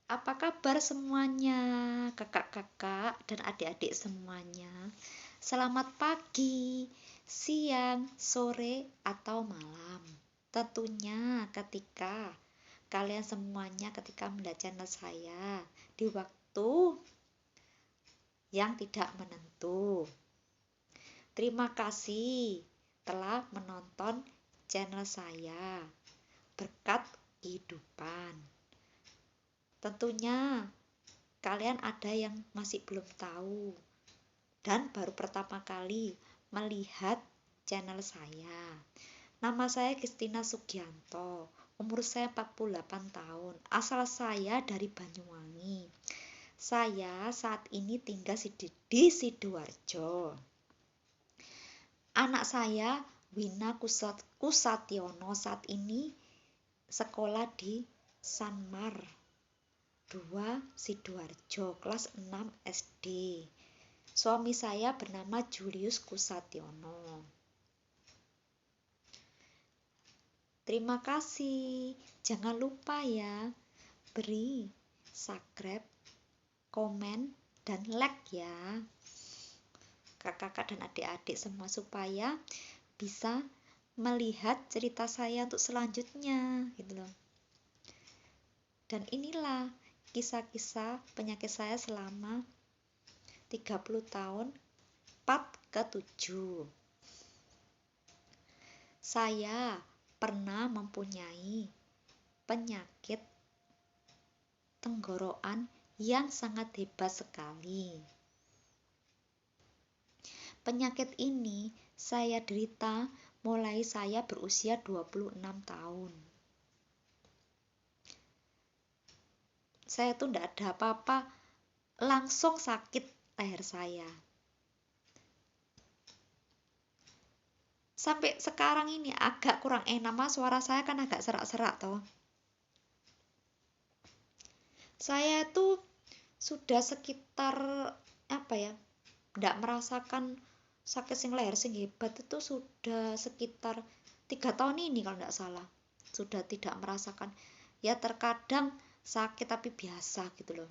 Apa kabar semuanya, kakak-kakak dan adik-adik semuanya? Selamat pagi, siang, sore, atau malam. Tentunya ketika kalian semuanya ketika melihat channel saya di waktu yang tidak menentu. Terima kasih telah menonton channel saya, Berkat Kehidupan. Tentunya kalian ada yang masih belum tahu dan baru pertama kali melihat channel saya. Nama saya Kristina Sugianto, umur saya 48 tahun, asal saya dari Banyuwangi. Saya saat ini tinggal di Sidoarjo. Anak saya Wina Kusationo saat ini sekolah di Sanmar 2 Sidoarjo kelas 6 SD. Suami saya bernama Julius Kusationo. Terima kasih. Jangan lupa ya, beri subscribe, komen, dan like ya, kakak-kakak dan adik-adik semua, supaya bisa melihat cerita saya untuk selanjutnya gitu loh. Dan inilah kisah-kisah penyakit saya selama 30 tahun part ke-7. Saya pernah mempunyai penyakit tenggorokan yang sangat hebat sekali. Penyakit ini saya derita mulai saya berusia 26 tahun. Saya tuh enggak ada apa-apa, langsung sakit leher saya. Sampai sekarang ini agak kurang enak, mas, suara saya kan agak serak-serak toh. Saya tuh sudah sekitar enggak merasakan sakit sing leher sing hebat itu sudah sekitar 3 tahun ini kalau enggak salah. Sudah tidak merasakan, ya terkadang sakit tapi biasa gitu loh.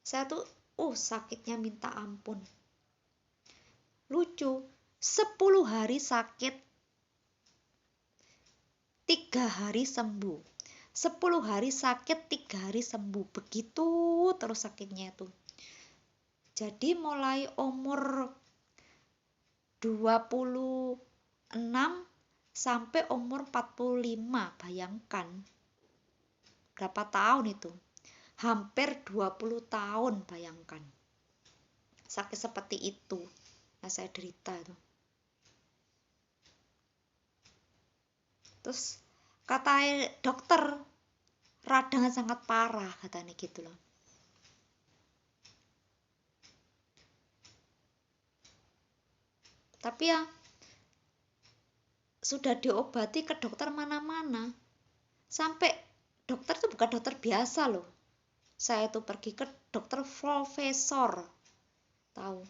Saya tuh sakitnya minta ampun. Lucu, 10 hari sakit, 3 hari sembuh. 10 hari sakit, 3 hari sembuh. Begitu terus sakitnya itu. Jadi mulai umur 26 sampai umur 45, bayangkan berapa tahun itu. Hampir 20 tahun, bayangkan. Sakit seperti itu yang saya derita itu. Terus kata dokter, radang sangat parah katanya gitu loh. Tapi ya sudah diobati ke dokter mana-mana. Sampai dokter itu bukan dokter biasa loh. Saya tuh pergi ke dokter profesor. Tahu,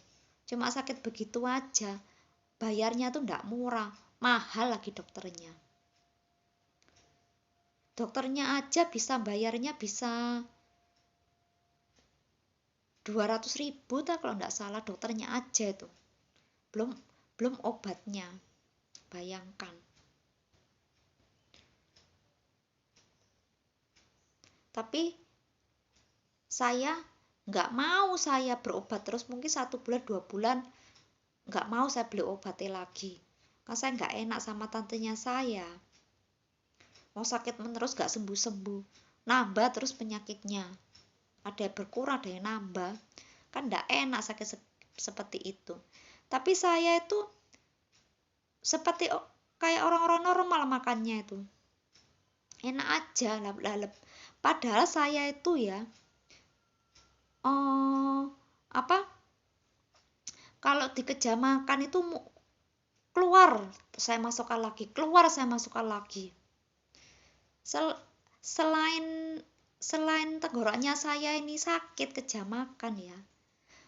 cuma sakit begitu aja. Bayarnya tuh enggak murah, mahal lagi dokternya. Dokternya aja bisa bayarnya bisa 200.000 tak kalau enggak salah, dokternya aja itu. Belum obatnya. Bayangkan. Tapi saya nggak mau saya berobat terus, mungkin 1 bulan 2 bulan nggak mau saya beli obatnya lagi, karena saya nggak enak sama tantenya saya. Mau sakit menerus nggak sembuh-sembuh, nambah terus penyakitnya, ada yang berkurang ada yang nambah, kan nggak enak sakit seperti itu. Tapi saya itu seperti kayak orang-orang normal makannya itu, enak aja lalep. Padahal saya itu ya kalau dikejar makan itu keluar saya masukkan lagi, keluar saya masukkan lagi. Selain tenggorokannya saya ini sakit kejam makan ya,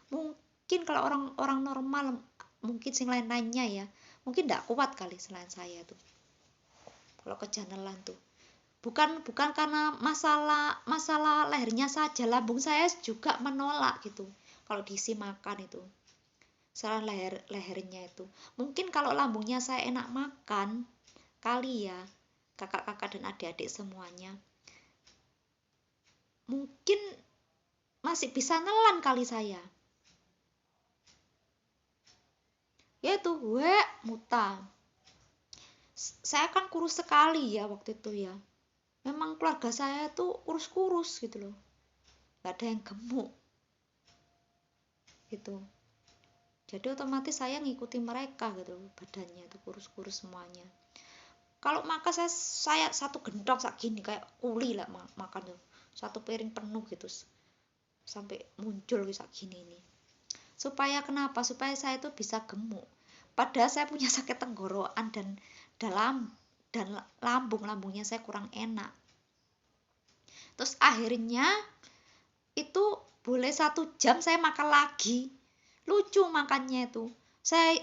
mungkin kalau orang normal, mungkin sing lain-lainnya ya, mungkin tidak kuat kali selain saya tuh kalau kejanelan tuh. bukan karena masalah lehernya saja, lambung saya juga menolak gitu kalau diisi makan itu. Salah lehernya itu. Mungkin kalau lambungnya saya enak makan, kali ya, kakak-kakak dan adik-adik semuanya. Mungkin masih bisa nelan kali saya. Yaitu muta. Saya kan kurus sekali ya waktu itu ya. Memang keluarga saya tuh kurus-kurus gitu loh. Gak ada yang gemuk. Gitu. Jadi otomatis saya ngikuti mereka gitu, badannya itu kurus-kurus semuanya. Kalau makan saya satu gendok sak gini kayak kuli lah makan tuh. Satu piring penuh gitu. Sampai muncul sak gini ini. Supaya kenapa? Supaya saya itu bisa gemuk. Padahal saya punya sakit tenggorokan dan lambungnya saya kurang enak. Terus akhirnya itu boleh 1 jam saya makan lagi. Lucu makannya itu. Saya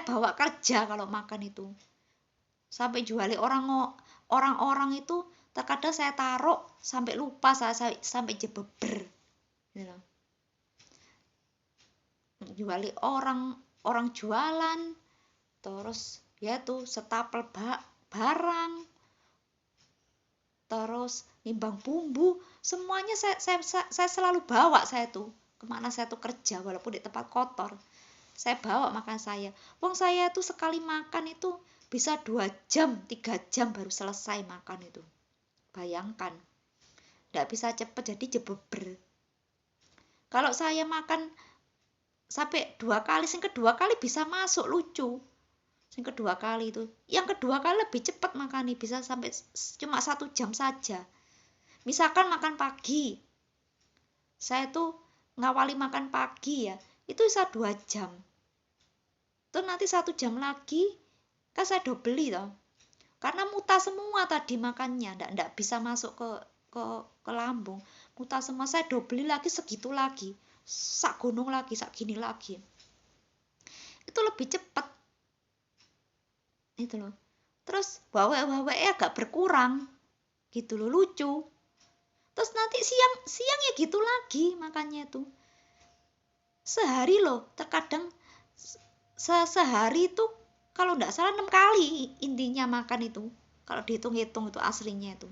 bawa kerja kalau makan itu. Sampai juali orang-orang itu terkadang saya taruh sampai lupa saya sampai jebeber. Gitu. Juali orang jualan, terus ya tuh setapel barang, terus nimbang bumbu, semuanya saya selalu bawa saya tuh. Kemana saya tuh kerja walaupun di tempat kotor, saya bawa makan saya. Wong saya tuh sekali makan itu bisa 2 jam 3 jam baru selesai makan itu. Bayangkan, nggak bisa cepet jadi jebeber. Kalau saya makan sampai 2 kali, sing kedua kali bisa masuk, lucu. Sing kedua kali itu, yang kedua kali lebih cepat makan nih, bisa sampai cuma 1 jam saja. Misalkan makan pagi, saya tuh ngawali makan pagi ya, itu bisa 2 jam. Terus nanti 1 jam lagi, kan saya dobeli toh. Karena muta semua tadi makannya, ndak bisa masuk ke lambung. Muta semua, saya dobeli lagi segitu lagi. Sak gunung lagi, sak gini lagi. Itu lebih cepat. Itu loh. Terus wawe agak berkurang. Gitu loh, lucu. Terus nanti siang ya gitu lagi makannya tuh. Sehari loh, terkadang sehari itu kalau enggak salah 6 kali intinya makan itu. Kalau dihitung-hitung itu aslinya itu.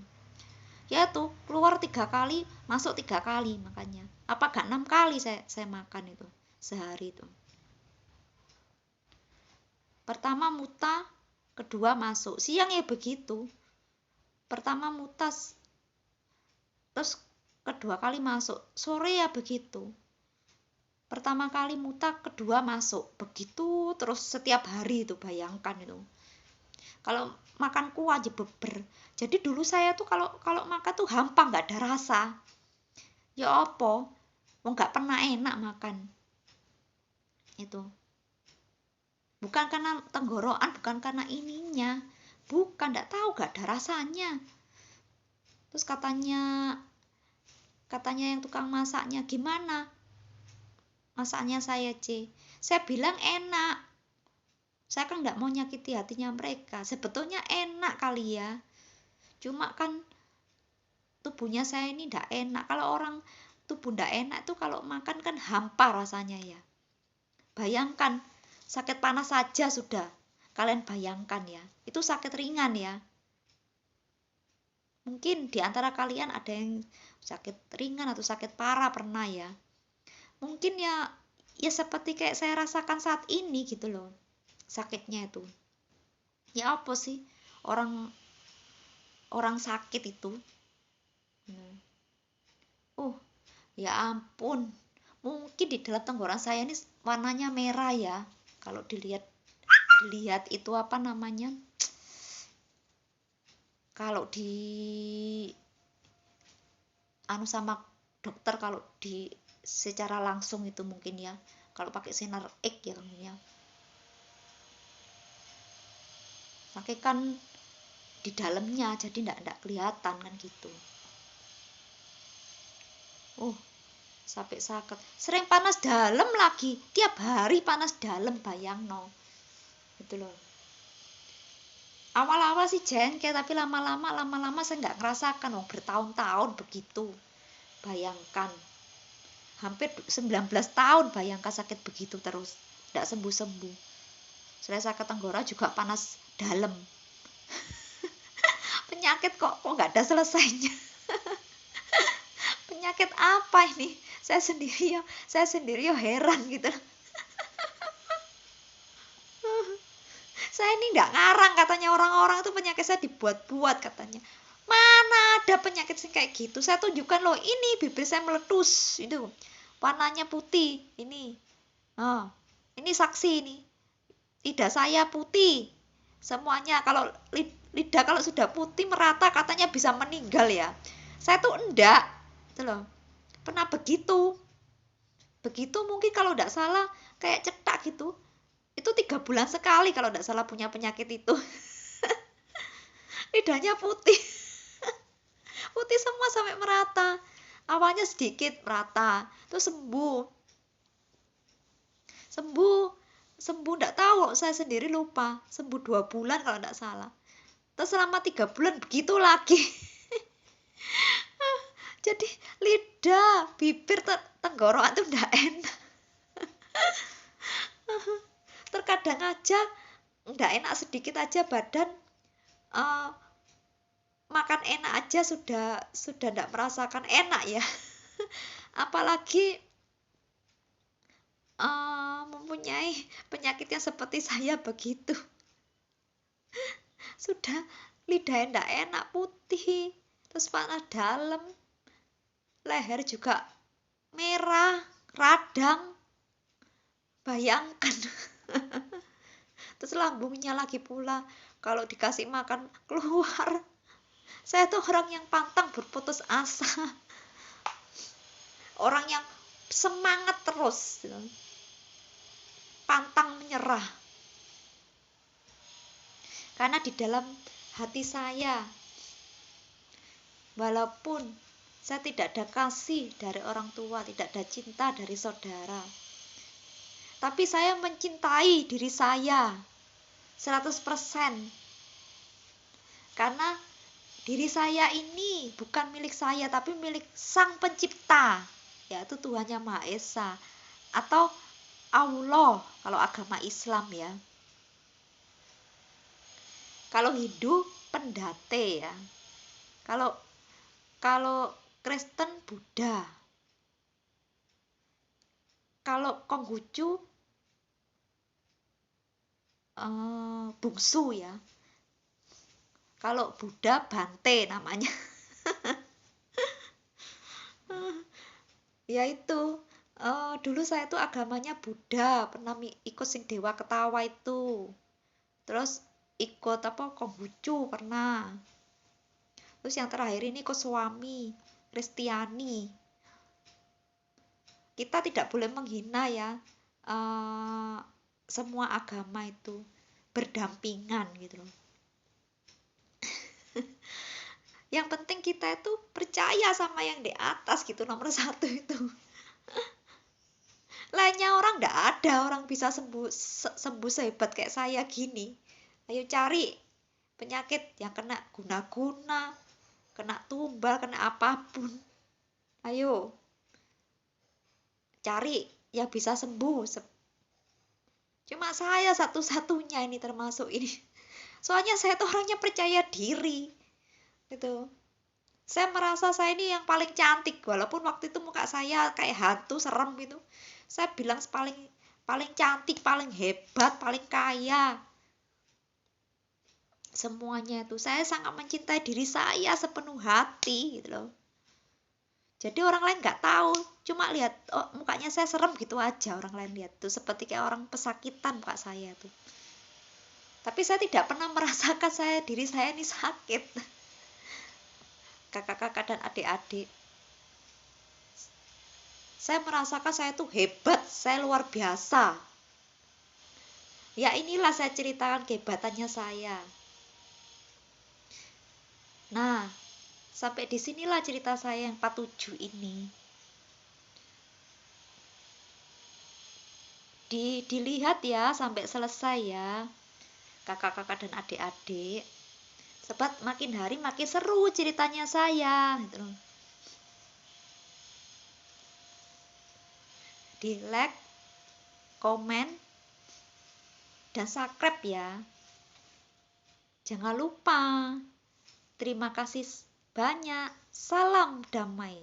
Ya tuh, keluar 3 kali, masuk 3 kali makannya. Apa gak 6 kali saya makan itu sehari itu. Pertama muta, kedua masuk. Siang ya begitu. Pertama mutas, terus kedua kali masuk. Sore ya begitu. Pertama kali muta, kedua masuk. Begitu terus setiap hari itu, bayangkan itu. Kalau makan kuah aja beber. Jadi dulu saya tuh kalau makan tuh hampang, nggak ada rasa. Ya apa? Wong nggak pernah enak makan. Itu. Bukan karena tenggorokan, bukan karena ininya. Bukan, nggak tahu, nggak ada rasanya. Terus katanya yang tukang masaknya, gimana masaknya saya, saya bilang enak. Saya kan nggak mau nyakiti hatinya mereka. Sebetulnya enak kali ya. Cuma kan tubuhnya saya ini nggak enak. Kalau orang tubuh nggak enak tuh kalau makan kan hampa rasanya ya. Bayangkan, sakit panas saja sudah. Kalian bayangkan ya. Itu sakit ringan ya. Mungkin di antara kalian ada yang sakit ringan atau sakit parah pernah ya. Mungkin ya seperti kayak saya rasakan saat ini gitu loh. Sakitnya itu. Ya apa sih orang sakit itu? Ya ampun. Mungkin di dalam tenggorokan saya ini warnanya merah ya. Kalau dilihat itu apa namanya? Kalau di sama dokter, kalau di secara langsung itu mungkin ya. Kalau pakai sinar X ya kamunya. Pakai kan di dalamnya jadi enggak kelihatan kan gitu. Sampai sakit. Sering panas dalam lagi. Tiap hari panas dalam, bayang no. Gitu loh. Awal-awal sih jengkel, tapi lama-lama saya nggak ngerasakan. Bertahun-tahun begitu. Bayangkan. Hampir 19 tahun bayangkan sakit begitu terus. Nggak sembuh-sembuh. Saya sakit tenggorok juga panas dalam. Penyakit kok nggak ada selesainya. Penyakit apa ini? Saya sendiri ya heran gitu. Saya ini nggak ngarang katanya, orang-orang itu penyakit saya dibuat-buat katanya. Mana ada penyakit sih kayak gitu? Saya tunjukkan loh, ini bibir saya meletus itu, warnanya putih ini. Oh, ini saksi ini. Lidah saya putih. Semuanya kalau lidah kalau sudah putih merata katanya bisa meninggal ya. Saya tuh enggak. Itu loh. Pernah begitu. Begitu mungkin kalau enggak salah kayak cetak gitu. Itu 3 bulan sekali kalau enggak salah punya penyakit itu. Lidahnya putih. Putih semua sampai merata. Awalnya sedikit merata, terus sembuh. Sembuh enggak tahu, saya sendiri lupa. Sembuh 2 bulan kalau enggak salah. Terus selama 3 bulan begitu lagi. Jadi lidah, bibir, tenggorokan itu enggak enak. Terkadang aja enggak enak sedikit aja badan, makan enak aja sudah enggak merasakan enak ya. Apalagi mempunyai penyakit yang seperti saya begitu. Sudah lidah enggak enak, putih, terus panas dalam, leher juga merah, radang. Bayangkan. Terus lambungnya lagi pula kalau dikasih makan keluar. Saya tuh orang yang pantang berputus asa. Orang yang semangat terus. Pantang menyerah. Karena di dalam hati saya, walaupun saya tidak ada kasih dari orang tua, tidak ada cinta dari saudara, tapi saya mencintai diri saya 100%. Karena diri saya ini bukan milik saya, tapi milik Sang Pencipta, yaitu Tuhan Yang Maha Esa, atau Allah kalau agama Islam ya. Kalau Hindu pendate ya. Kalau Kristen Buddha. Kalau Konghucu bungsu ya. Kalau Buddha Bante namanya. Ya itu. Dulu saya tuh agamanya Buddha, pernah ikut sing Dewa Ketawa itu. Terus ikut Konghucu pernah. Terus yang terakhir ini ikut suami Kristiani. Kita tidak boleh menghina ya. Semua agama itu berdampingan gitu loh. Yang penting kita itu percaya sama yang di atas gitu, nomor 1 itu. Lainnya orang enggak ada orang bisa sembuh sehebat kayak saya gini. Ayo cari penyakit yang kena guna-guna, kena tumbal, kena apapun. Ayo cari yang bisa sembuh. Cuma saya satu-satunya ini termasuk ini. Soalnya saya tuh orangnya percaya diri. Gitu. Saya merasa saya ini yang paling cantik, walaupun waktu itu muka saya kayak hantu serem gitu. Saya bilang paling cantik, paling hebat, paling kaya. Semuanya itu saya sangat mencintai diri saya sepenuh hati gitu loh. Jadi orang lain nggak tahu, cuma lihat mukanya saya serem gitu aja, orang lain lihat tuh seperti kayak orang pesakitan muka saya tuh. Tapi saya tidak pernah merasakan diri saya ini sakit. Kakak-kakak dan adik-adik, saya merasakan saya tuh hebat, saya luar biasa. Ya inilah saya ceritakan kehebatannya saya. Nah, sampai disinilah cerita saya yang 47 ini. Dilihat ya sampai selesai ya. kakak-kakak dan adik-adik. Sebab makin hari makin seru ceritanya saya gitu loh. Di like, komen, dan subscribe ya. Jangan lupa. Terima kasih banyak. Salam damai.